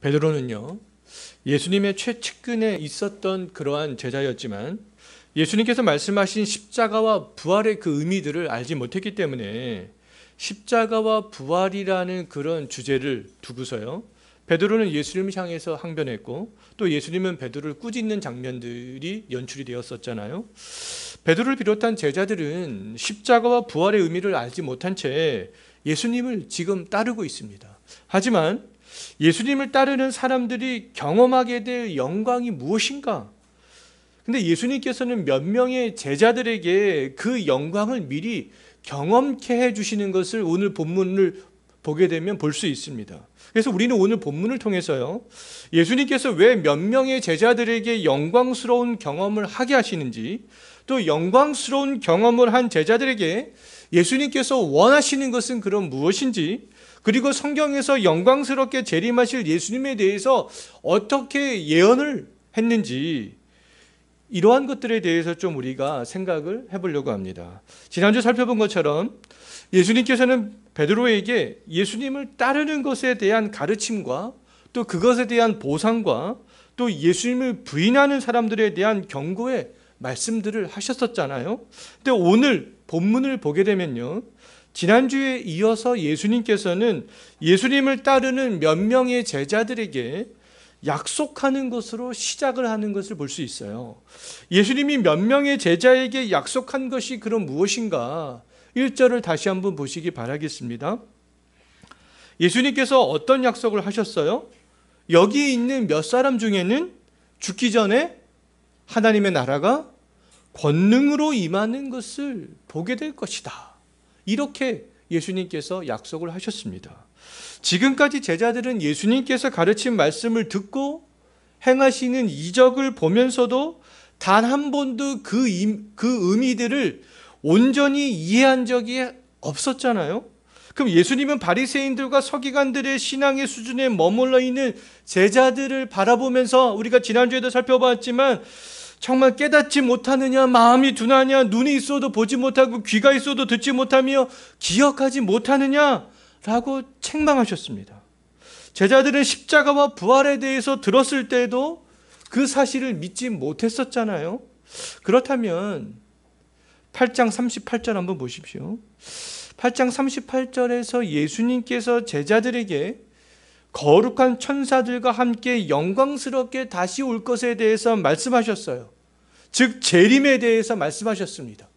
베드로는요, 예수님의 최측근에 있었던 그러한 제자였지만 예수님께서 말씀하신 십자가와 부활의 그 의미들을 알지 못했기 때문에 십자가와 부활이라는 그런 주제를 두고서요, 베드로는 예수님을 향해서 항변했고 또 예수님은 베드로를 꾸짖는 장면들이 연출이 되었었잖아요. 베드로를 비롯한 제자들은 십자가와 부활의 의미를 알지 못한 채 예수님을 지금 따르고 있습니다. 하지만 예수님을 따르는 사람들이 경험하게 될 영광이 무엇인가? 근데 예수님께서는 몇 명의 제자들에게 그 영광을 미리 경험케 해주시는 것을 오늘 본문을 보게 되면 볼 수 있습니다. 그래서 우리는 오늘 본문을 통해서요, 예수님께서 왜 몇 명의 제자들에게 영광스러운 경험을 하게 하시는지, 또 영광스러운 경험을 한 제자들에게 예수님께서 원하시는 것은 그럼 무엇인지, 그리고 성경에서 영광스럽게 재림하실 예수님에 대해서 어떻게 예언을 했는지, 이러한 것들에 대해서 좀 우리가 생각을 해보려고 합니다. 지난주 살펴본 것처럼 예수님께서는 베드로에게 예수님을 따르는 것에 대한 가르침과 또 그것에 대한 보상과 또 예수님을 부인하는 사람들에 대한 경고의 말씀들을 하셨었잖아요. 근데 오늘 본문을 보게 되면요, 지난주에 이어서 예수님께서는 예수님을 따르는 몇 명의 제자들에게 약속하는 것으로 시작을 하는 것을 볼 수 있어요. 예수님이 몇 명의 제자에게 약속한 것이 그럼 무엇인가? 1절을 다시 한번 보시기 바라겠습니다. 예수님께서 어떤 약속을 하셨어요? 여기 있는 몇 사람 중에는 죽기 전에 하나님의 나라가 권능으로 임하는 것을 보게 될 것이다. 이렇게 예수님께서 약속을 하셨습니다. 지금까지 제자들은 예수님께서 가르친 말씀을 듣고 행하시는 이적을 보면서도 단 한 번도 그 의미들을 온전히 이해한 적이 없었잖아요. 그럼 예수님은 바리새인들과 서기관들의 신앙의 수준에 머물러 있는 제자들을 바라보면서, 우리가 지난주에도 살펴봤지만 정말 깨닫지 못하느냐, 마음이 둔하냐, 눈이 있어도 보지 못하고 귀가 있어도 듣지 못하며 기억하지 못하느냐 라고 책망하셨습니다. 제자들은 십자가와 부활에 대해서 들었을 때도 그 사실을 믿지 못했었잖아요. 그렇다면 8장 38절 한번 보십시오. 8장 38절에서 예수님께서 제자들에게 거룩한 천사들과 함께 영광스럽게 다시 올 것에 대해서 말씀하셨어요. 즉 재림에 대해서 말씀하셨습니다.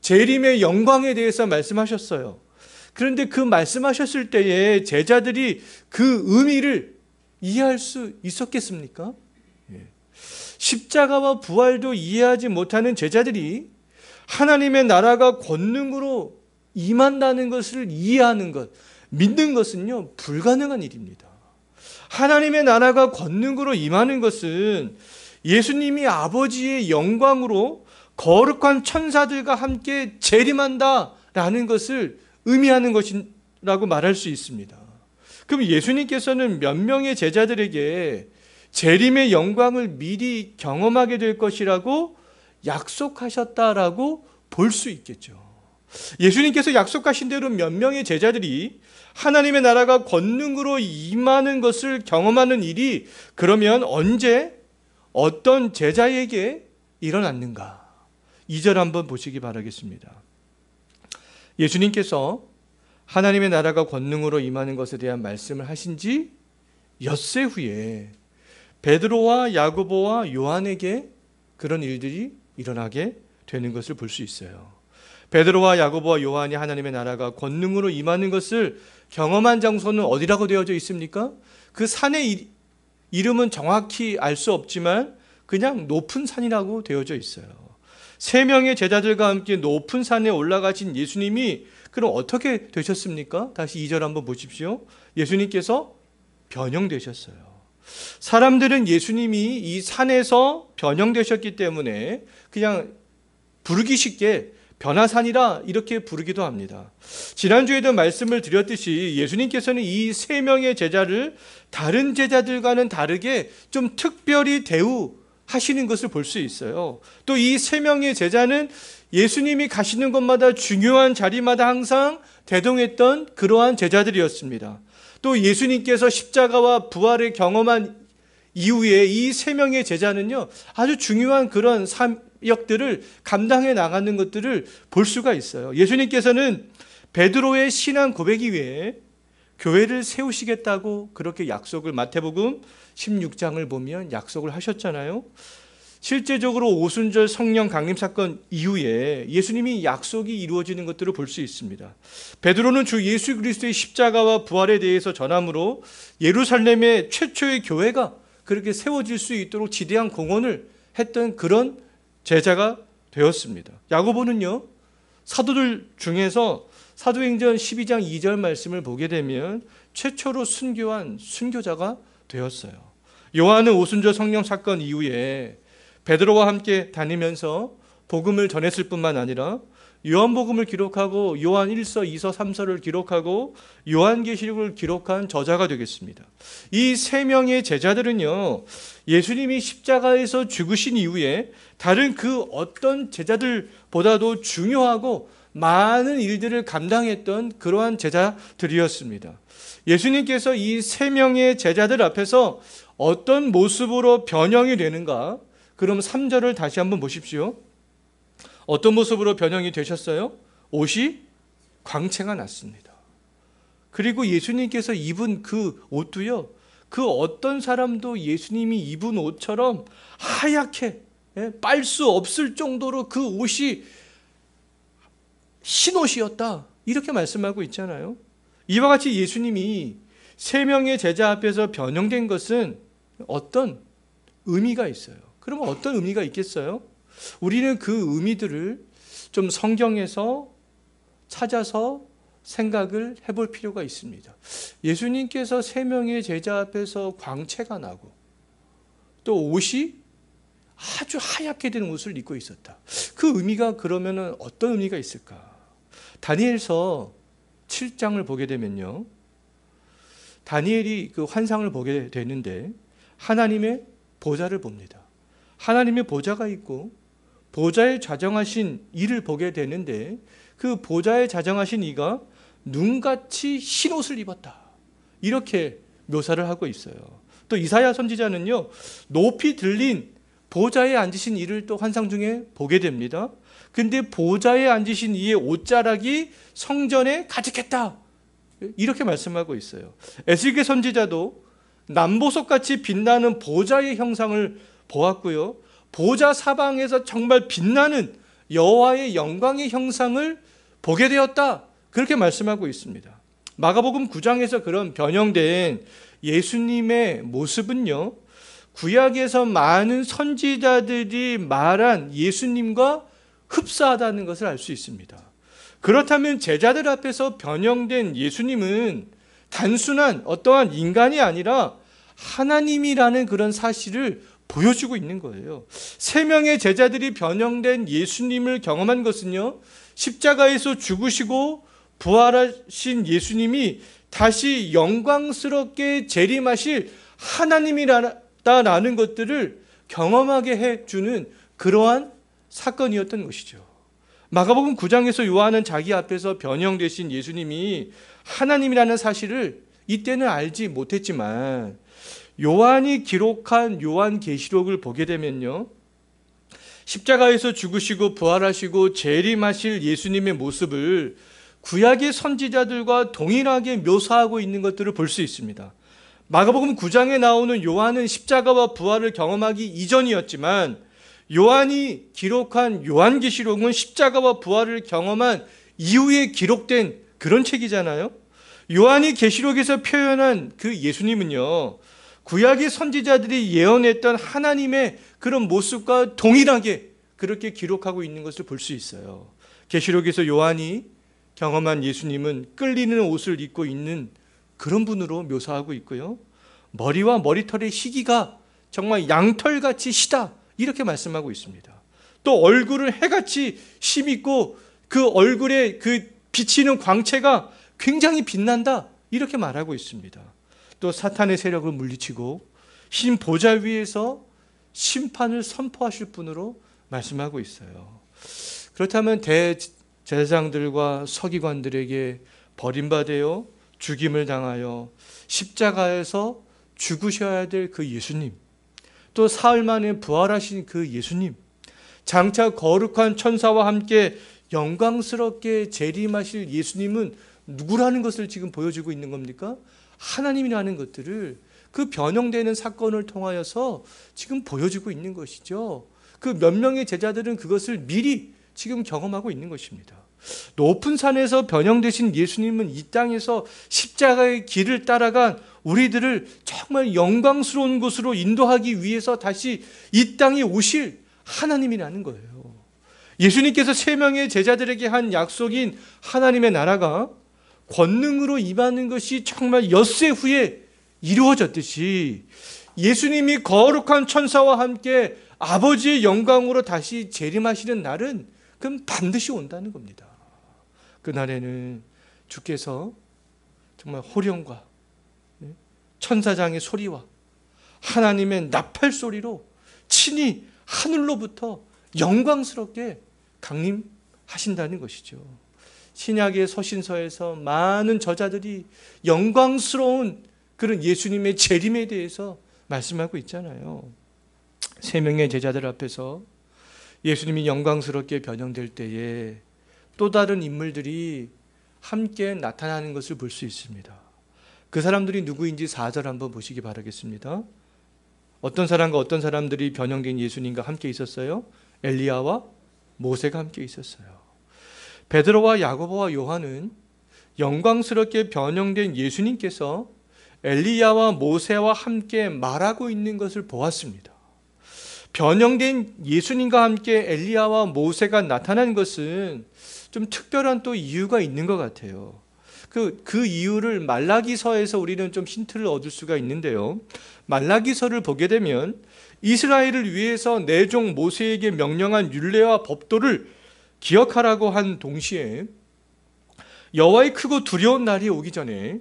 재림의 영광에 대해서 말씀하셨어요. 그런데 그 말씀하셨을 때에 제자들이 그 의미를 이해할 수 있었겠습니까? 십자가와 부활도 이해하지 못하는 제자들이 하나님의 나라가 권능으로 임한다는 것을 이해하는 것, 믿는 것은요, 불가능한 일입니다. 하나님의 나라가 권능으로 임하는 것은 예수님이 아버지의 영광으로 거룩한 천사들과 함께 재림한다라는 것을 의미하는 것이라고 말할 수 있습니다. 그럼 예수님께서는 몇 명의 제자들에게 재림의 영광을 미리 경험하게 될 것이라고 약속하셨다라고 볼 수 있겠죠. 예수님께서 약속하신 대로 몇 명의 제자들이 하나님의 나라가 권능으로 임하는 것을 경험하는 일이 그러면 언제 어떤 제자에게 일어났는가? 2절 한번 보시기 바라겠습니다. 예수님께서 하나님의 나라가 권능으로 임하는 것에 대한 말씀을 하신 지 엿새 후에 베드로와 야고보와 요한에게 그런 일들이 일어나게 되는 것을 볼 수 있어요. 베드로와 야고보와 요한이 하나님의 나라가 권능으로 임하는 것을 경험한 장소는 어디라고 되어져 있습니까? 그 산의 이름은 정확히 알 수 없지만 그냥 높은 산이라고 되어져 있어요. 3명의 제자들과 함께 높은 산에 올라가신 예수님이 그럼 어떻게 되셨습니까? 다시 2절 한번 보십시오. 예수님께서 변형되셨어요. 사람들은 예수님이 이 산에서 변형되셨기 때문에 그냥 부르기 쉽게 변화산이라 이렇게 부르기도 합니다. 지난주에도 말씀을 드렸듯이 예수님께서는 이 3명의 제자를 다른 제자들과는 다르게 좀 특별히 대우하시는 것을 볼 수 있어요. 또 이 3명의 제자는 예수님이 가시는 곳마다 중요한 자리마다 항상 대동했던 그러한 제자들이었습니다. 또 예수님께서 십자가와 부활을 경험한 이후에 이 세 명의 제자는요, 아주 중요한 그런 사역들을 감당해 나가는 것들을 볼 수가 있어요. 예수님께서는 베드로의 신앙 고백 이외에 교회를 세우시겠다고 그렇게 약속을 마태복음 16장을 보면 약속을 하셨잖아요. 실제적으로 오순절 성령 강림 사건 이후에 예수님이 약속이 이루어지는 것들을 볼 수 있습니다. 베드로는 주 예수 그리스도의 십자가와 부활에 대해서 전함으로 예루살렘의 최초의 교회가 그렇게 세워질 수 있도록 지대한 공헌을 했던 그런 제자가 되었습니다. 야고보는요, 사도들 중에서 사도행전 12장 2절 말씀을 보게 되면 최초로 순교한 순교자가 되었어요. 요한은 오순절 성령 사건 이후에 베드로와 함께 다니면서 복음을 전했을 뿐만 아니라 요한복음을 기록하고 요한 1서, 2서, 3서를 기록하고 요한계시록을 기록한 저자가 되겠습니다. 이 세 명의 제자들은요, 예수님이 십자가에서 죽으신 이후에 다른 그 어떤 제자들보다도 중요하고 많은 일들을 감당했던 그러한 제자들이었습니다. 예수님께서 이 세 명의 제자들 앞에서 어떤 모습으로 변형이 되는가? 그럼 3절을 다시 한번 보십시오. 어떤 모습으로 변형이 되셨어요? 옷이 광채가 났습니다. 그리고 예수님께서 입은 그 옷도요, 그 어떤 사람도 예수님이 입은 옷처럼 하얗게 빨 수 없을 정도로 그 옷이 흰옷이었다, 이렇게 말씀하고 있잖아요. 이와 같이 예수님이 세 명의 제자 앞에서 변형된 것은 어떤 의미가 있어요. 그러면 어떤 의미가 있겠어요? 우리는 그 의미들을 좀 성경에서 찾아서 생각을 해볼 필요가 있습니다. 예수님께서 세 명의 제자 앞에서 광채가 나고 또 옷이 아주 하얗게 된 옷을 입고 있었다. 그 의미가 그러면 어떤 의미가 있을까? 다니엘서 7장을 보게 되면요, 다니엘이 그 환상을 보게 되는데 하나님의 보좌를 봅니다. 하나님의 보좌가 있고 보좌에 좌정하신 이를 보게 되는데 그 보좌에 좌정하신 이가 눈같이 흰 옷을 입었다, 이렇게 묘사를 하고 있어요. 또 이사야 선지자는요, 높이 들린 보좌에 앉으신 이를 또 환상 중에 보게 됩니다. 근데 보좌에 앉으신 이의 옷자락이 성전에 가득했다, 이렇게 말씀하고 있어요. 에스겔 선지자도 남보석같이 빛나는 보좌의 형상을 보았고요, 보좌 사방에서 정말 빛나는 여호와의 영광의 형상을 보게 되었다, 그렇게 말씀하고 있습니다. 마가복음 9장에서 그런 변형된 예수님의 모습은요, 구약에서 많은 선지자들이 말한 예수님과 흡사하다는 것을 알 수 있습니다. 그렇다면 제자들 앞에서 변형된 예수님은 단순한 어떠한 인간이 아니라 하나님이라는 그런 사실을 보여주고 있는 거예요. 세 명의 제자들이 변형된 예수님을 경험한 것은요, 십자가에서 죽으시고 부활하신 예수님이 다시 영광스럽게 재림하실 하나님이라는 것들을 경험하게 해주는 그러한 사건이었던 것이죠. 마가복음 9장에서 요한은 자기 앞에서 변형되신 예수님이 하나님이라는 사실을 이때는 알지 못했지만 요한이 기록한 요한계시록을 보게 되면요, 십자가에서 죽으시고 부활하시고 재림하실 예수님의 모습을 구약의 선지자들과 동일하게 묘사하고 있는 것들을 볼 수 있습니다. 마가복음 9장에 나오는 요한은 십자가와 부활을 경험하기 이전이었지만 요한이 기록한 요한계시록은 십자가와 부활을 경험한 이후에 기록된 그런 책이잖아요. 요한이 계시록에서 표현한 그 예수님은요, 구약의 선지자들이 예언했던 하나님의 그런 모습과 동일하게 그렇게 기록하고 있는 것을 볼 수 있어요. 계시록에서 요한이 경험한 예수님은 끌리는 옷을 입고 있는 그런 분으로 묘사하고 있고요, 머리와 머리털의 희기가 정말 양털같이 희다, 이렇게 말씀하고 있습니다. 또 얼굴은 해같이 힘있고 그 얼굴에 그 비치는 광채가 굉장히 빛난다, 이렇게 말하고 있습니다. 또 사탄의 세력을 물리치고 흰 보좌 위에서 심판을 선포하실 분으로 말씀하고 있어요. 그렇다면 대제사장들과 서기관들에게 버림받아요 죽임을 당하여 십자가에서 죽으셔야 될 그 예수님, 또 사흘 만에 부활하신 그 예수님, 장차 거룩한 천사와 함께 영광스럽게 재림하실 예수님은 누구라는 것을 지금 보여주고 있는 겁니까? 하나님이라는 것들을 그 변형되는 사건을 통하여서 지금 보여주고 있는 것이죠. 그 몇 명의 제자들은 그것을 미리 지금 경험하고 있는 것입니다. 높은 산에서 변형되신 예수님은 이 땅에서 십자가의 길을 따라간 우리들을 정말 영광스러운 곳으로 인도하기 위해서 다시 이 땅에 오실 하나님이라는 거예요. 예수님께서 세 명의 제자들에게 한 약속인 하나님의 나라가 권능으로 임하는 것이 정말 엿새 후에 이루어졌듯이 예수님이 거룩한 천사와 함께 아버지의 영광으로 다시 재림하시는 날은 그럼 반드시 온다는 겁니다. 그날에는 주께서 정말 호령과 천사장의 소리와 하나님의 나팔 소리로 친히 하늘로부터 영광스럽게 강림하신다는 것이죠. 신약의 서신서에서 많은 저자들이 영광스러운 그런 예수님의 재림에 대해서 말씀하고 있잖아요. 세 명의 제자들 앞에서 예수님이 영광스럽게 변형될 때에 또 다른 인물들이 함께 나타나는 것을 볼 수 있습니다. 그 사람들이 누구인지 4절 한번 보시기 바라겠습니다. 어떤 사람과 어떤 사람들이 변형된 예수님과 함께 있었어요? 엘리야와 모세가 함께 있었어요. 베드로와 야고보와 요한은 영광스럽게 변형된 예수님께서 엘리야와 모세와 함께 말하고 있는 것을 보았습니다. 변형된 예수님과 함께 엘리야와 모세가 나타난 것은 좀 특별한 또 이유가 있는 것 같아요. 그 이유를 말라기서에서 우리는 좀 힌트를 얻을 수가 있는데요. 말라기서를 보게 되면 이스라엘을 위해서 내 종 모세에게 명령한 율례와 법도를 기억하라고 한 동시에 여호와의 크고 두려운 날이 오기 전에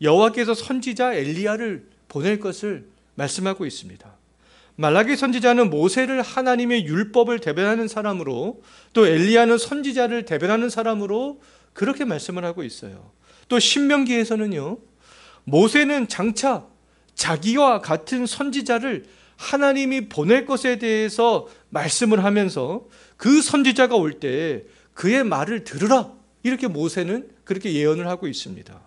여호와께서 선지자 엘리야를 보낼 것을 말씀하고 있습니다. 말라기 선지자는 모세를 하나님의 율법을 대변하는 사람으로, 또 엘리야는 선지자를 대변하는 사람으로 그렇게 말씀을 하고 있어요. 또 신명기에서는요, 모세는 장차 자기와 같은 선지자를 하나님이 보낼 것에 대해서 말씀을 하면서 그 선지자가 올 때 그의 말을 들으라, 이렇게 모세는 그렇게 예언을 하고 있습니다.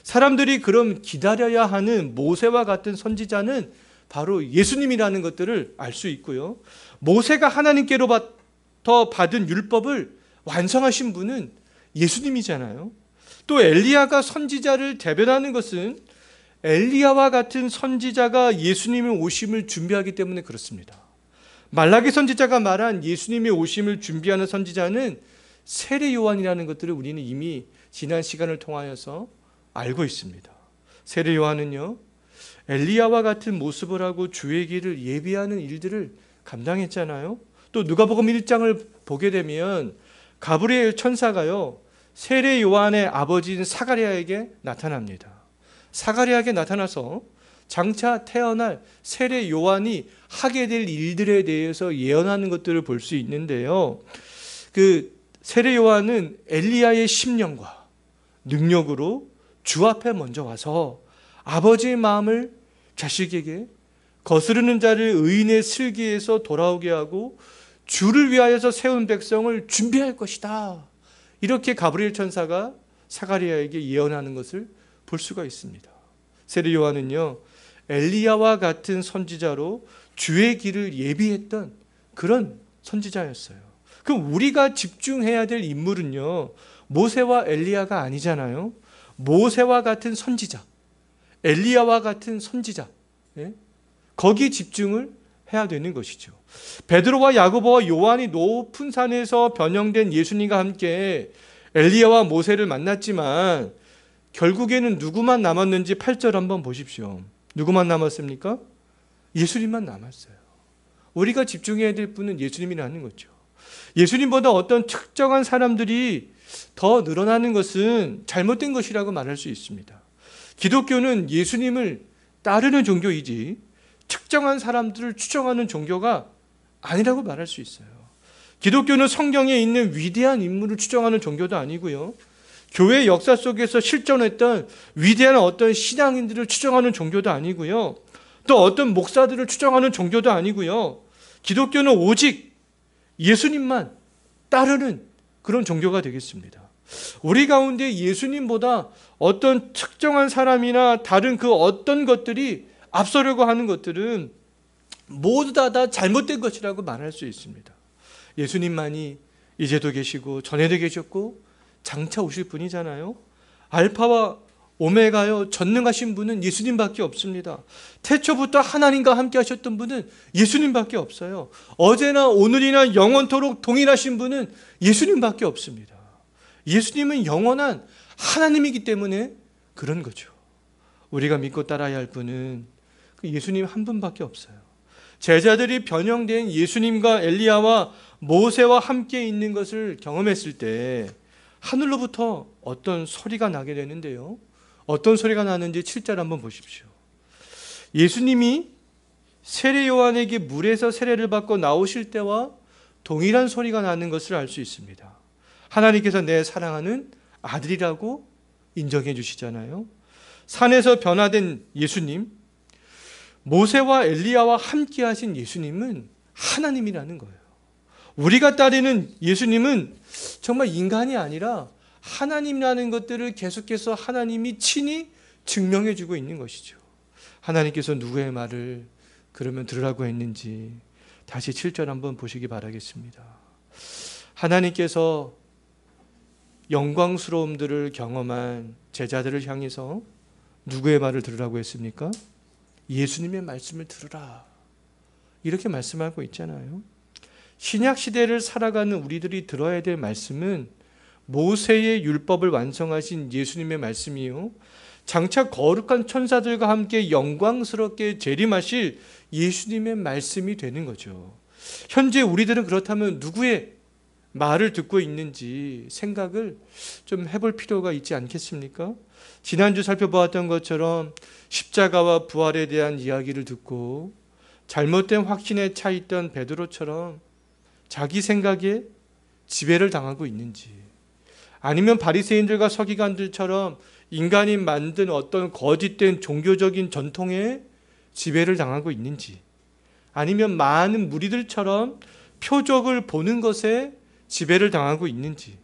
사람들이 그럼 기다려야 하는 모세와 같은 선지자는 바로 예수님이라는 것들을 알 수 있고요. 모세가 하나님께로부터 받은 율법을 완성하신 분은 예수님이잖아요. 또 엘리야가 선지자를 대변하는 것은 엘리야와 같은 선지자가 예수님의 오심을 준비하기 때문에 그렇습니다. 말라기 선지자가 말한 예수님의 오심을 준비하는 선지자는 세례 요한이라는 것들을 우리는 이미 지난 시간을 통하여서 알고 있습니다. 세례 요한은요, 엘리야와 같은 모습을 하고 주의 길을 예비하는 일들을 감당했잖아요. 또 누가복음 1장을 보게 되면 가브리엘 천사가요, 세례 요한의 아버지인 사가랴에게 나타납니다. 사가랴에게 나타나서 장차 태어날 세례 요한이 하게 될 일들에 대해서 예언하는 것들을 볼 수 있는데요. 그 세례 요한은 엘리야의 심령과 능력으로 주 앞에 먼저 와서 아버지의 마음을 자식에게, 거스르는 자를 의인의 슬기에서 돌아오게 하고 주를 위하여서 세운 백성을 준비할 것이다, 이렇게 가브리엘 천사가 사가랴에게 예언하는 것을 볼 수가 있습니다. 세례 요한은요, 엘리야와 같은 선지자로 주의 길을 예비했던 그런 선지자였어요. 그럼 우리가 집중해야 될 인물은요, 모세와 엘리야가 아니잖아요. 모세와 같은 선지자, 엘리야와 같은 선지자, 거기에 집중을 해야 되는 것이죠. 베드로와 야고보와 요한이 높은 산에서 변형된 예수님과 함께 엘리야와 모세를 만났지만 결국에는 누구만 남았는지 8절 한번 보십시오. 누구만 남았습니까? 예수님만 남았어요. 우리가 집중해야 될 분은 예수님이라는 거죠. 예수님보다 어떤 특정한 사람들이 더 늘어나는 것은 잘못된 것이라고 말할 수 있습니다. 기독교는 예수님을 따르는 종교이지 특정한 사람들을 추종하는 종교가 아니라고 말할 수 있어요. 기독교는 성경에 있는 위대한 인물을 추종하는 종교도 아니고요, 교회 역사 속에서 실존했던 위대한 어떤 신앙인들을 추정하는 종교도 아니고요. 또 어떤 목사들을 추정하는 종교도 아니고요. 기독교는 오직 예수님만 따르는 그런 종교가 되겠습니다. 우리 가운데 예수님보다 어떤 특정한 사람이나 다른 그 어떤 것들이 앞서려고 하는 것들은 모두 다 잘못된 것이라고 말할 수 있습니다. 예수님만이 이제도 계시고 전에도 계셨고 장차 오실 분이잖아요. 알파와 오메가요, 전능하신 분은 예수님밖에 없습니다. 태초부터 하나님과 함께 하셨던 분은 예수님밖에 없어요. 어제나 오늘이나 영원토록 동일하신 분은 예수님밖에 없습니다. 예수님은 영원한 하나님이기 때문에 그런 거죠. 우리가 믿고 따라야 할 분은 그 예수님 한 분밖에 없어요. 제자들이 변형된 예수님과 엘리야와 모세와 함께 있는 것을 경험했을 때 하늘로부터 어떤 소리가 나게 되는데요. 어떤 소리가 나는지 7절 한번 보십시오. 예수님이 세례 요한에게 물에서 세례를 받고 나오실 때와 동일한 소리가 나는 것을 알 수 있습니다. 하나님께서 내 사랑하는 아들이라고 인정해 주시잖아요. 산에서 변화된 예수님, 모세와 엘리야와 함께 하신 예수님은 하나님이라는 거예요. 우리가 따르는 예수님은 정말 인간이 아니라 하나님이라는 것들을 계속해서 하나님이 친히 증명해 주고 있는 것이죠. 하나님께서 누구의 말을 그러면 들으라고 했는지 다시 7절 한번 보시기 바라겠습니다. 하나님께서 영광스러움들을 경험한 제자들을 향해서 누구의 말을 들으라고 했습니까? 예수님의 말씀을 들으라. 이렇게 말씀하고 있잖아요. 신약 시대를 살아가는 우리들이 들어야 될 말씀은 모세의 율법을 완성하신 예수님의 말씀이요. 장차 거룩한 천사들과 함께 영광스럽게 재림하실 예수님의 말씀이 되는 거죠. 현재 우리들은 그렇다면 누구의 말을 듣고 있는지 생각을 좀 해볼 필요가 있지 않겠습니까? 지난주 살펴보았던 것처럼 십자가와 부활에 대한 이야기를 듣고 잘못된 확신에 차 있던 베드로처럼 자기 생각에 지배를 당하고 있는지, 아니면 바리새인들과 서기관들처럼 인간이 만든 어떤 거짓된 종교적인 전통에 지배를 당하고 있는지, 아니면 많은 무리들처럼 표적을 보는 것에 지배를 당하고 있는지,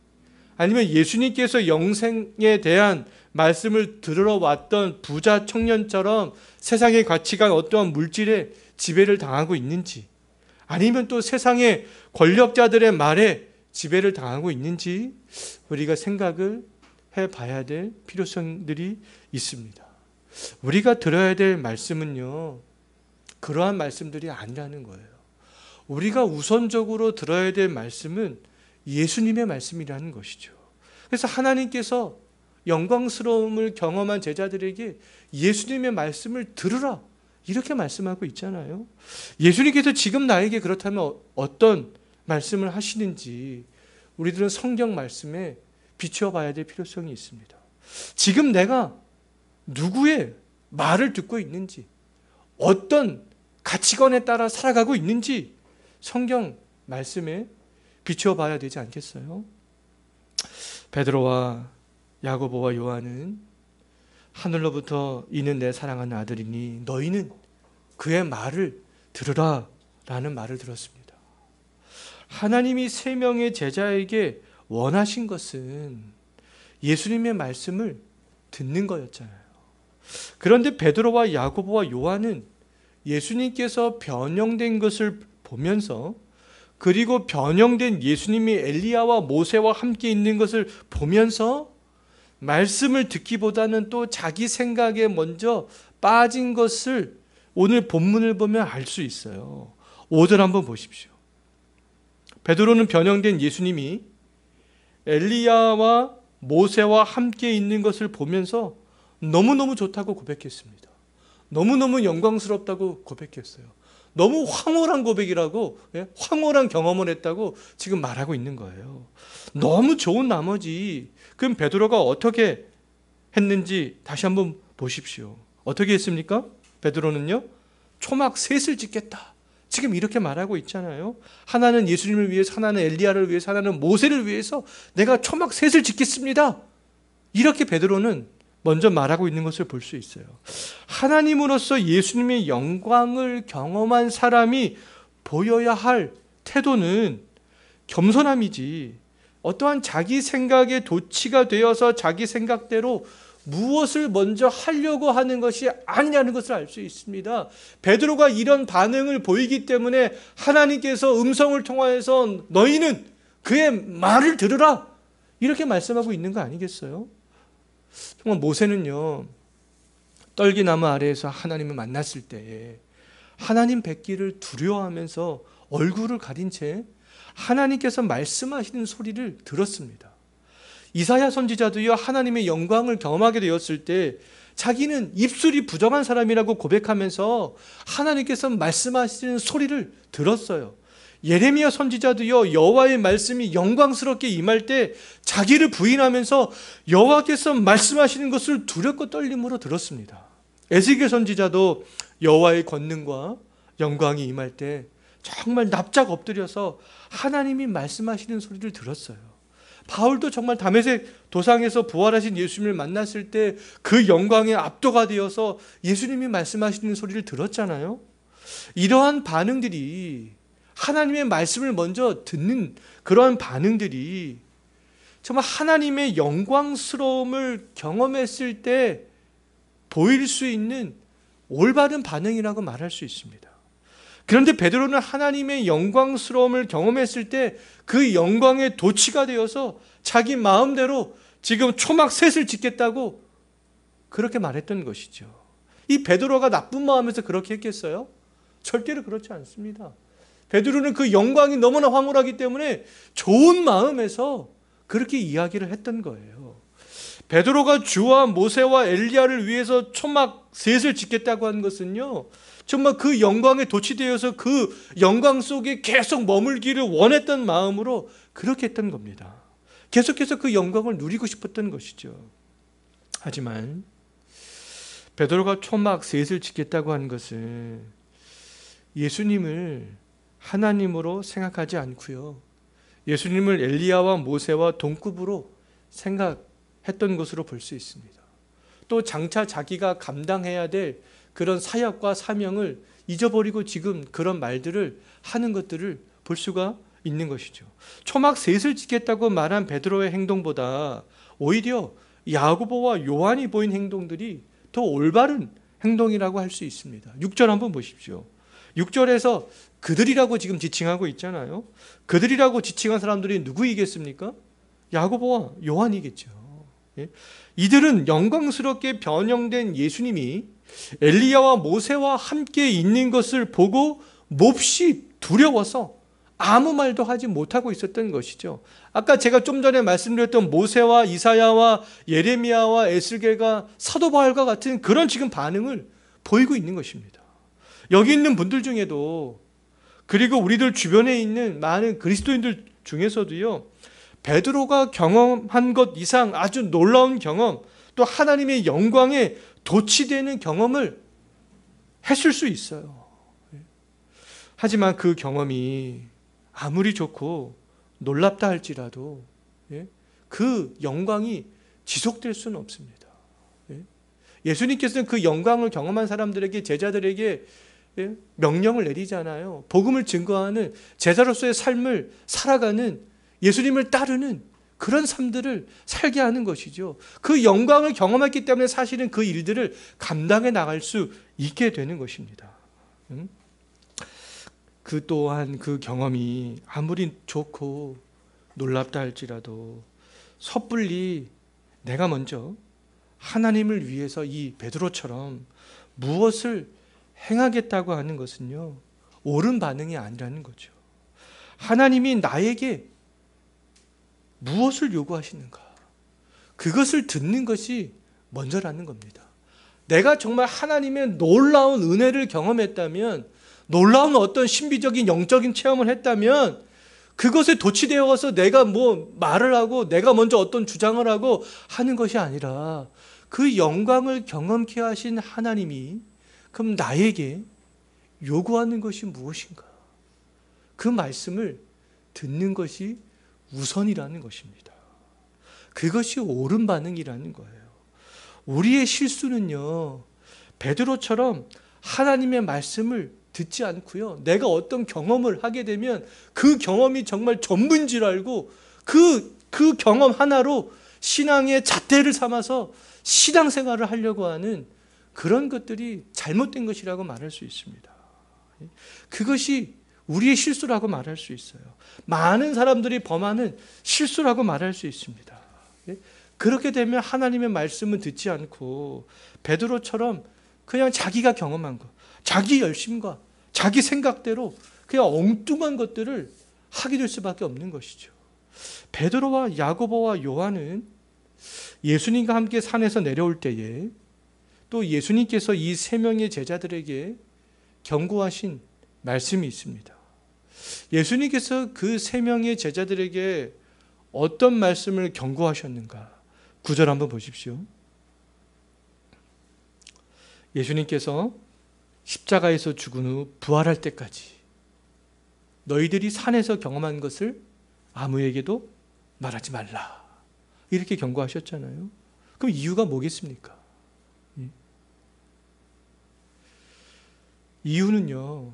아니면 예수님께서 영생에 대한 말씀을 들으러 왔던 부자 청년처럼 세상의 가치가 어떠한 물질에 지배를 당하고 있는지, 아니면 또 세상의 권력자들의 말에 지배를 당하고 있는지 우리가 생각을 해봐야 될 필요성들이 있습니다. 우리가 들어야 될 말씀은요, 그러한 말씀들이 아니라는 거예요. 우리가 우선적으로 들어야 될 말씀은 예수님의 말씀이라는 것이죠. 그래서 하나님께서 영광스러움을 경험한 제자들에게 예수님의 말씀을 들으라, 이렇게 말씀하고 있잖아요. 예수님께서 지금 나에게 그렇다면 어떤 말씀을 하시는지 우리들은 성경 말씀에 비추어 봐야 될 필요성이 있습니다. 지금 내가 누구의 말을 듣고 있는지, 어떤 가치관에 따라 살아가고 있는지 성경 말씀에 비추어 봐야 되지 않겠어요? 베드로와 야고보와 요한은 하늘로부터 이는 내 사랑하는 아들이니 너희는 그의 말을 들으라 라는 말을 들었습니다. 하나님이 세 명의 제자에게 원하신 것은 예수님의 말씀을 듣는 거였잖아요. 그런데 베드로와 야고보와 요한은 예수님께서 변형된 것을 보면서, 그리고 변형된 예수님이 엘리야와 모세와 함께 있는 것을 보면서 말씀을 듣기보다는 또 자기 생각에 먼저 빠진 것을 오늘 본문을 보면 알 수 있어요. 5절 한번 보십시오. 베드로는 변형된 예수님이 엘리야와 모세와 함께 있는 것을 보면서 너무너무 좋다고 고백했습니다. 너무너무 영광스럽다고 고백했어요. 너무 황홀한 고백이라고, 황홀한 경험을 했다고 지금 말하고 있는 거예요. 너무 좋은 나머지 그럼 베드로가 어떻게 했는지 다시 한번 보십시오. 어떻게 했습니까? 베드로는요, 초막 셋을 짓겠다, 지금 이렇게 말하고 있잖아요. 하나는 예수님을 위해서, 하나는 엘리야를 위해서, 하나는 모세를 위해서 내가 초막 셋을 짓겠습니다. 이렇게 베드로는 먼저 말하고 있는 것을 볼 수 있어요. 하나님으로서 예수님의 영광을 경험한 사람이 보여야 할 태도는 겸손함이지, 어떠한 자기 생각에 도취가 되어서 자기 생각대로 무엇을 먼저 하려고 하는 것이 아니라는 것을 알 수 있습니다. 베드로가 이런 반응을 보이기 때문에 하나님께서 음성을 통하여서 너희는 그의 말을 들으라, 이렇게 말씀하고 있는 거 아니겠어요? 정말 모세는요, 떨기나무 아래에서 하나님을 만났을 때에 하나님 뵙기를 두려워하면서 얼굴을 가린 채 하나님께서 말씀하시는 소리를 들었습니다. 이사야 선지자도요, 하나님의 영광을 경험하게 되었을 때 자기는 입술이 부정한 사람이라고 고백하면서 하나님께서 말씀하시는 소리를 들었어요. 예레미야 선지자도요, 여호와의 말씀이 영광스럽게 임할 때 자기를 부인하면서 여호와께서 말씀하시는 것을 두렵고 떨림으로 들었습니다. 에스겔 선지자도 여호와의 권능과 영광이 임할 때 정말 납작 엎드려서 하나님이 말씀하시는 소리를 들었어요. 바울도 정말 다메섹 도상에서 부활하신 예수님을 만났을 때 그 영광에 압도가 되어서 예수님이 말씀하시는 소리를 들었잖아요. 이러한 반응들이, 하나님의 말씀을 먼저 듣는 그러한 반응들이 정말 하나님의 영광스러움을 경험했을 때 보일 수 있는 올바른 반응이라고 말할 수 있습니다. 그런데 베드로는 하나님의 영광스러움을 경험했을 때 그 영광에 도취가 되어서 자기 마음대로 지금 초막 셋을 짓겠다고 그렇게 말했던 것이죠. 이 베드로가 나쁜 마음에서 그렇게 했겠어요? 절대로 그렇지 않습니다. 베드로는 그 영광이 너무나 황홀하기 때문에 좋은 마음에서 그렇게 이야기를 했던 거예요. 베드로가 주와 모세와 엘리야를 위해서 초막 셋을 짓겠다고 한 것은요, 정말 그 영광에 도취되어서 그 영광 속에 계속 머물기를 원했던 마음으로 그렇게 했던 겁니다. 계속해서 그 영광을 누리고 싶었던 것이죠. 하지만 베드로가 초막 셋을 짓겠다고 한 것은 예수님을 하나님으로 생각하지 않고요, 예수님을 엘리야와 모세와 동급으로 생각했던 것으로 볼 수 있습니다. 또 장차 자기가 감당해야 될 그런 사역과 사명을 잊어버리고 지금 그런 말들을 하는 것들을 볼 수가 있는 것이죠. 초막 셋을 짓겠다고 말한 베드로의 행동보다 오히려 야고보와 요한이 보인 행동들이 더 올바른 행동이라고 할 수 있습니다. 6절 한번 보십시오. 6절에서 그들이라고 지금 지칭하고 있잖아요. 그들이라고 지칭한 사람들이 누구이겠습니까? 야고보와 요한이겠죠. 이들은 영광스럽게 변형된 예수님이 엘리야와 모세와 함께 있는 것을 보고 몹시 두려워서 아무 말도 하지 못하고 있었던 것이죠. 아까 제가 좀 전에 말씀드렸던 모세와 이사야와 예레미야와 에스겔과 사도 바울과 같은 그런 지금 반응을 보이고 있는 것입니다. 여기 있는 분들 중에도, 그리고 우리들 주변에 있는 많은 그리스도인들 중에서도요, 베드로가 경험한 것 이상 아주 놀라운 경험, 또 하나님의 영광에 도취되는 경험을 했을 수 있어요. 하지만 그 경험이 아무리 좋고 놀랍다 할지라도 그 영광이 지속될 수는 없습니다. 예수님께서는 그 영광을 경험한 사람들에게, 제자들에게 명령을 내리잖아요. 복음을 증거하는 제자로서의 삶을 살아가는, 예수님을 따르는 그런 삶들을 살게 하는 것이죠. 그 영광을 경험했기 때문에 사실은 그 일들을 감당해 나갈 수 있게 되는 것입니다. 그 또한 그 경험이 아무리 좋고 놀랍다 할지라도 섣불리 내가 먼저 하나님을 위해서 이 베드로처럼 무엇을 행하겠다고 하는 것은요, 옳은 반응이 아니라는 거죠. 하나님이 나에게 무엇을 요구하시는가, 그것을 듣는 것이 먼저라는 겁니다. 내가 정말 하나님의 놀라운 은혜를 경험했다면, 놀라운 어떤 신비적인 영적인 체험을 했다면 그것에 도취되어서 내가 뭐 말을 하고 내가 먼저 어떤 주장을 하고 하는 것이 아니라 그 영광을 경험케 하신 하나님이 그럼 나에게 요구하는 것이 무엇인가, 그 말씀을 듣는 것이 우선이라는 것입니다. 그것이 옳은 반응이라는 거예요. 우리의 실수는요, 베드로처럼 하나님의 말씀을 듣지 않고요, 내가 어떤 경험을 하게 되면 그 경험이 정말 전부인 줄 알고 그 경험 하나로 신앙의 잣대를 삼아서 신앙생활을 하려고 하는 그런 것들이 잘못된 것이라고 말할 수 있습니다. 그것이 우리의 실수라고 말할 수 있어요. 많은 사람들이 범하는 실수라고 말할 수 있습니다. 그렇게 되면 하나님의 말씀은 듣지 않고 베드로처럼 그냥 자기가 경험한 것, 자기 열심과 자기 생각대로 그냥 엉뚱한 것들을 하게 될 수밖에 없는 것이죠. 베드로와 야고보와 요한은 예수님과 함께 산에서 내려올 때에 또 예수님께서 이 세 명의 제자들에게 경고하신 말씀이 있습니다. 예수님께서 그 세 명의 제자들에게 어떤 말씀을 경고하셨는가? 9절 한번 보십시오. 예수님께서 십자가에서 죽은 후 부활할 때까지 너희들이 산에서 경험한 것을 아무에게도 말하지 말라. 이렇게 경고하셨잖아요. 그럼 이유가 뭐겠습니까? 이유는요,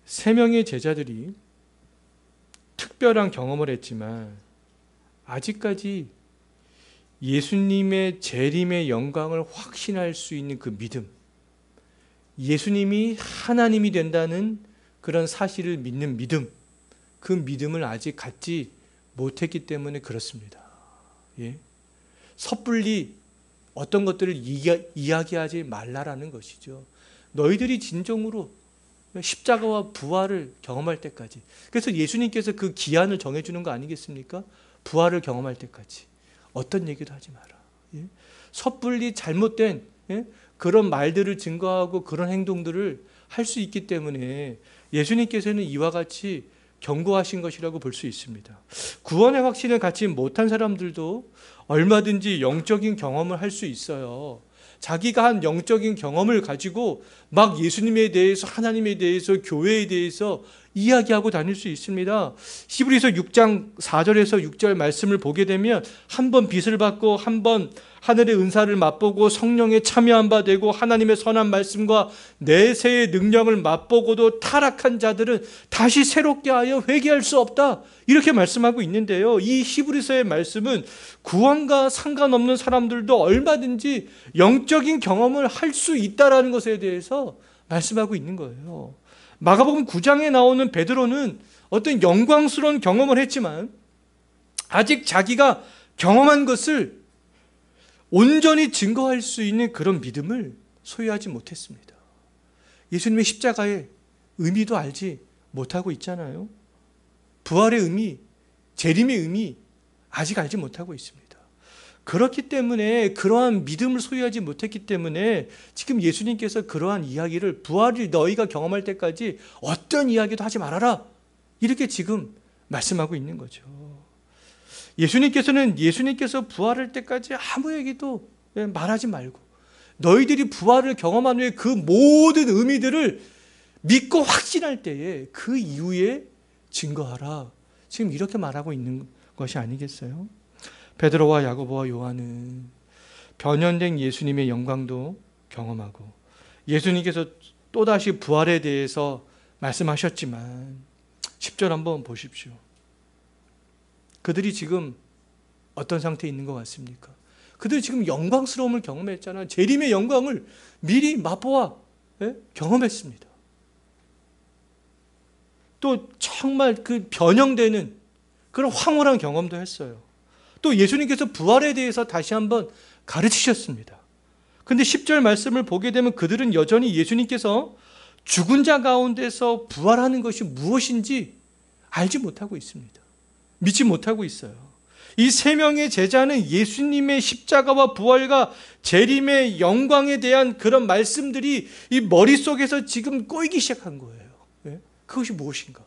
세 명의 제자들이 특별한 경험을 했지만 아직까지 예수님의 재림의 영광을 확신할 수 있는 그 믿음, 예수님이 하나님이 된다는 그런 사실을 믿는 믿음, 그 믿음을 아직 갖지 못했기 때문에 그렇습니다. 섣불리 어떤 것들을 이야기하지 말라라는 것이죠. 너희들이 진정으로 십자가와 부활을 경험할 때까지. 그래서 예수님께서 그 기한을 정해주는 거 아니겠습니까? 부활을 경험할 때까지 어떤 얘기도 하지 마라. 섣불리 잘못된 그런 말들을 증거하고 그런 행동들을 할 수 있기 때문에 예수님께서는 이와 같이 경고하신 것이라고 볼 수 있습니다. 구원의 확신을 갖지 못한 사람들도 얼마든지 영적인 경험을 할 수 있어요. 자기가 한 영적인 경험을 가지고 막 예수님에 대해서, 하나님에 대해서, 교회에 대해서 이야기하고 다닐 수 있습니다. 히브리서 6장 4절에서 6절 말씀을 보게 되면 한 번 빚을 받고 한 번 하늘의 은사를 맛보고 성령에 참여한 바 되고 하나님의 선한 말씀과 내세의 능력을 맛보고도 타락한 자들은 다시 새롭게 하여 회개할 수 없다. 이렇게 말씀하고 있는데요. 이 히브리서의 말씀은 구원과 상관없는 사람들도 얼마든지 영적인 경험을 할 수 있다라는 것에 대해서 말씀하고 있는 거예요. 마가복음 9장에 나오는 베드로는 어떤 영광스러운 경험을 했지만 아직 자기가 경험한 것을 온전히 증거할 수 있는 그런 믿음을 소유하지 못했습니다. 예수님의 십자가의 의미도 알지 못하고 있잖아요. 부활의 의미, 재림의 의미 아직 알지 못하고 있습니다. 그렇기 때문에 그러한 믿음을 소유하지 못했기 때문에 지금 예수님께서 그러한 이야기를 부활을 너희가 경험할 때까지 어떤 이야기도 하지 말아라. 이렇게 지금 말씀하고 있는 거죠. 예수님께서 부활할 때까지 아무에게도 말하지 말고 너희들이 부활을 경험한 후에 그 모든 의미들을 믿고 확신할 때에 그 이후에 증거하라. 지금 이렇게 말하고 있는 것이 아니겠어요? 베드로와 야고보와 요한은 변현된 예수님의 영광도 경험하고 예수님께서 또다시 부활에 대해서 말씀하셨지만 10절 한번 보십시오. 그들이 지금 어떤 상태에 있는 것 같습니까? 그들이 지금 영광스러움을 경험했잖아요. 재림의 영광을 미리 맛보아 경험했습니다. 또 정말 그 변형되는 그런 황홀한 경험도 했어요. 또 예수님께서 부활에 대해서 다시 한번 가르치셨습니다. 그런데 10절 말씀을 보게 되면 그들은 여전히 예수님께서 죽은 자 가운데서 부활하는 것이 무엇인지 알지 못하고 있습니다. 믿지 못하고 있어요. 이 세 명의 제자는 예수님의 십자가와 부활과 재림의 영광에 대한 그런 말씀들이 이 머릿속에서 지금 꼬이기 시작한 거예요. 그것이 무엇인가?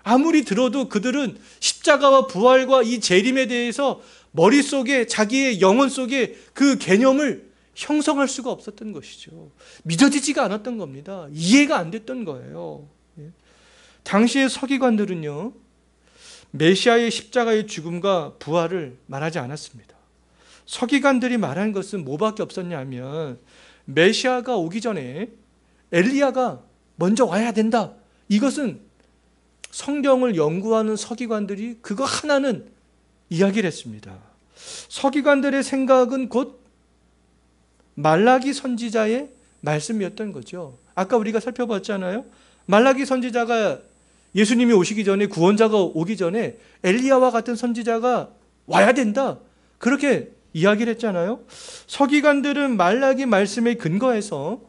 아무리 들어도 그들은 십자가와 부활과 이 재림에 대해서 머릿속에 자기의 영혼 속에 그 개념을 형성할 수가 없었던 것이죠. 믿어지지가 않았던 겁니다. 이해가 안 됐던 거예요. 당시의 서기관들은요, 메시아의 십자가의 죽음과 부활을 말하지 않았습니다. 서기관들이 말한 것은 뭐밖에 없었냐면 메시아가 오기 전에 엘리야가 먼저 와야 된다. 이것은 성경을 연구하는 서기관들이 그거 하나는 이야기를 했습니다. 서기관들의 생각은 곧 말라기 선지자의 말씀이었던 거죠. 아까 우리가 살펴봤잖아요. 말라기 선지자가 예수님이 오시기 전에, 구원자가 오기 전에 엘리야와 같은 선지자가 와야 된다. 그렇게 이야기를 했잖아요. 서기관들은 말라기 말씀에 근거해서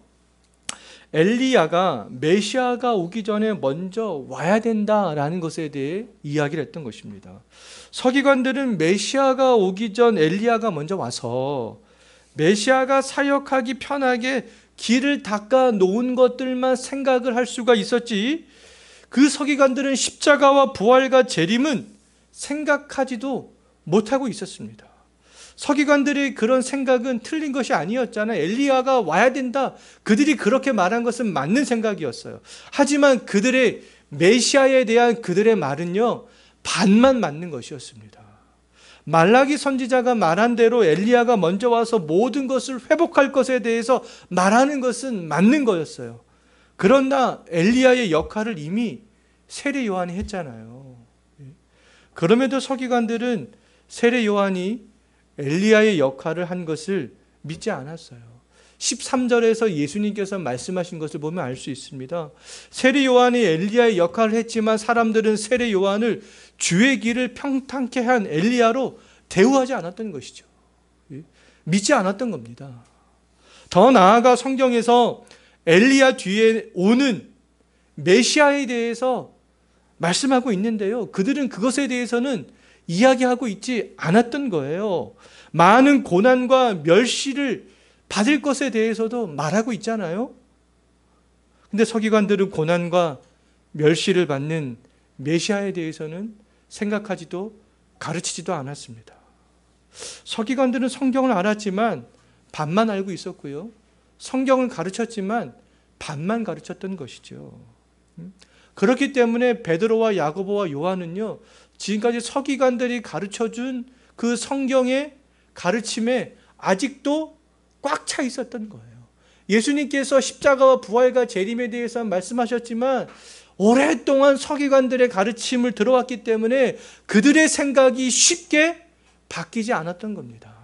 엘리야가 메시아가 오기 전에 먼저 와야 된다라는 것에 대해 이야기를 했던 것입니다. 서기관들은 메시아가 오기 전 엘리야가 먼저 와서 메시아가 사역하기 편하게 길을 닦아 놓은 것들만 생각을 할 수가 있었지, 그 서기관들은 십자가와 부활과 재림은 생각하지도 못하고 있었습니다. 서기관들의 그런 생각은 틀린 것이 아니었잖아요. 엘리야가 와야 된다. 그들이 그렇게 말한 것은 맞는 생각이었어요. 하지만 그들의 메시아에 대한 그들의 말은요, 반만 맞는 것이었습니다. 말라기 선지자가 말한 대로 엘리야가 먼저 와서 모든 것을 회복할 것에 대해서 말하는 것은 맞는 거였어요. 그러나 엘리야의 역할을 이미 세례 요한이 했잖아요. 그럼에도 서기관들은 세례 요한이 엘리야의 역할을 한 것을 믿지 않았어요. 13절에서 예수님께서 말씀하신 것을 보면 알 수 있습니다. 세례 요한이 엘리야의 역할을 했지만 사람들은 세례 요한을 주의 길을 평탄케 한 엘리야로 대우하지 않았던 것이죠. 믿지 않았던 겁니다. 더 나아가 성경에서 엘리야 뒤에 오는 메시아에 대해서 말씀하고 있는데요, 그들은 그것에 대해서는 이야기하고 있지 않았던 거예요. 많은 고난과 멸시를 받을 것에 대해서도 말하고 있잖아요. 근데 서기관들은 고난과 멸시를 받는 메시아에 대해서는 생각하지도 가르치지도 않았습니다. 서기관들은 성경을 알았지만 반만 알고 있었고요, 성경을 가르쳤지만 반만 가르쳤던 것이죠. 그렇기 때문에 베드로와 야고보와 요한은요, 지금까지 서기관들이 가르쳐준 그 성경의 가르침에 아직도 꽉 차 있었던 거예요. 예수님께서 십자가와 부활과 재림에 대해서 말씀하셨지만 오랫동안 서기관들의 가르침을 들어왔기 때문에 그들의 생각이 쉽게 바뀌지 않았던 겁니다.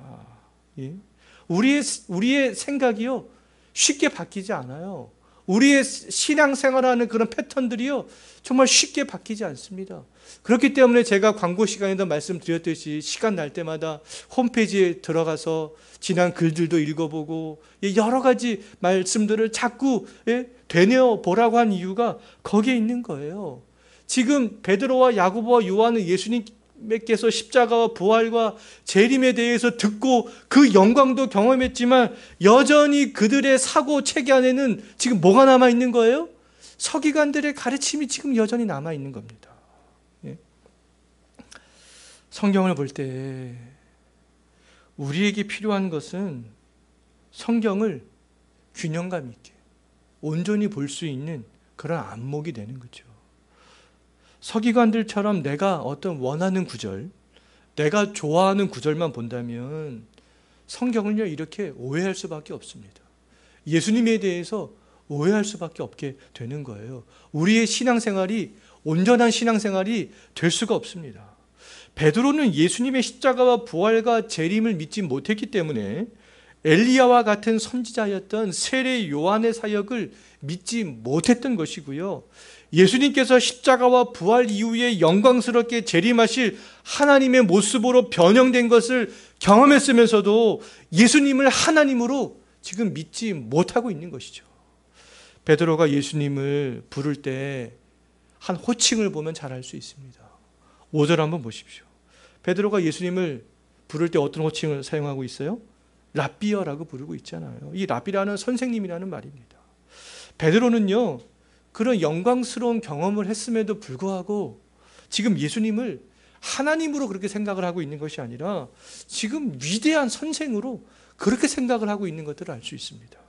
우리의 생각이요, 쉽게 바뀌지 않아요. 우리의 신앙생활하는 그런 패턴들이요, 정말 쉽게 바뀌지 않습니다. 그렇기 때문에 제가 광고 시간에도 말씀드렸듯이 시간 날 때마다 홈페이지에 들어가서 지난 글들도 읽어보고 여러 가지 말씀들을 자꾸 되뇌어 보라고 한 이유가 거기에 있는 거예요. 지금 베드로와 야고보와 요한은 예수님께서 십자가와 부활과 재림에 대해서 듣고 그 영광도 경험했지만 여전히 그들의 사고 체계 안에는 지금 뭐가 남아 있는 거예요? 서기관들의 가르침이 지금 여전히 남아 있는 겁니다. 성경을 볼 때 우리에게 필요한 것은 성경을 균형감 있게 온전히 볼 수 있는 그런 안목이 되는 거죠. 서기관들처럼 내가 어떤 원하는 구절, 내가 좋아하는 구절만 본다면 성경을요, 이렇게 오해할 수밖에 없습니다. 예수님에 대해서 오해할 수밖에 없게 되는 거예요. 우리의 신앙생활이 온전한 신앙생활이 될 수가 없습니다. 베드로는 예수님의 십자가와 부활과 재림을 믿지 못했기 때문에 엘리야와 같은 선지자였던 세례 요한의 사역을 믿지 못했던 것이고요, 예수님께서 십자가와 부활 이후에 영광스럽게 재림하실 하나님의 모습으로 변형된 것을 경험했으면서도 예수님을 하나님으로 지금 믿지 못하고 있는 것이죠. 베드로가 예수님을 부를 때 한 호칭을 보면 잘 알 수 있습니다. 5절 한번 보십시오. 베드로가 예수님을 부를 때 어떤 호칭을 사용하고 있어요? 랍비어라고 부르고 있잖아요. 이 랍비라는 선생님이라는 말입니다. 베드로는요, 그런 영광스러운 경험을 했음에도 불구하고 지금 예수님을 하나님으로 그렇게 생각을 하고 있는 것이 아니라 지금 위대한 선생으로 그렇게 생각을 하고 있는 것들을 알 수 있습니다.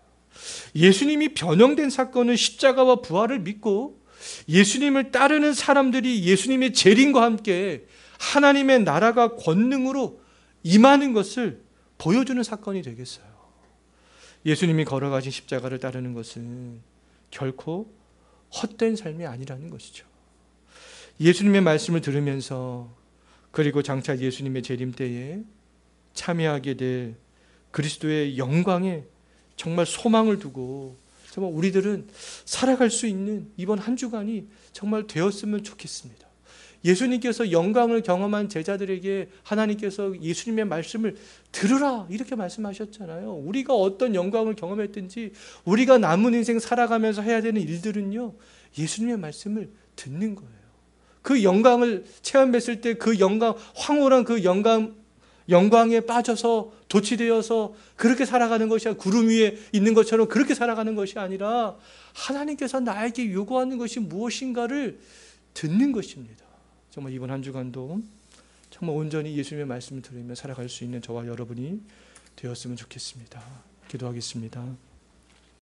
예수님이 변형된 사건은 십자가와 부활을 믿고 예수님을 따르는 사람들이 예수님의 재림과 함께 하나님의 나라가 권능으로 임하는 것을 보여주는 사건이 되겠어요. 예수님이 걸어가신 십자가를 따르는 것은 결코 헛된 삶이 아니라는 것이죠. 예수님의 말씀을 들으면서 그리고 장차 예수님의 재림 때에 참여하게 될 그리스도의 영광에 정말 소망을 두고 정말 우리들은 살아갈 수 있는 이번 한 주간이 정말 되었으면 좋겠습니다. 예수님께서 영광을 경험한 제자들에게 하나님께서 예수님의 말씀을 들으라 이렇게 말씀하셨잖아요. 우리가 어떤 영광을 경험했든지 우리가 남은 인생 살아가면서 해야 되는 일들은요, 예수님의 말씀을 듣는 거예요. 그 영광을 체험했을 때 그 영광, 황홀한 그 영광에 빠져서 도취되어서 그렇게 살아가는 것이 아니라 구름 위에 있는 것처럼 그렇게 살아가는 것이 아니라 하나님께서 나에게 요구하는 것이 무엇인가를 듣는 것입니다. 정말 이번 한 주간도 정말 온전히 예수님의 말씀을 들으며 살아갈 수 있는 저와 여러분이 되었으면 좋겠습니다. 기도하겠습니다.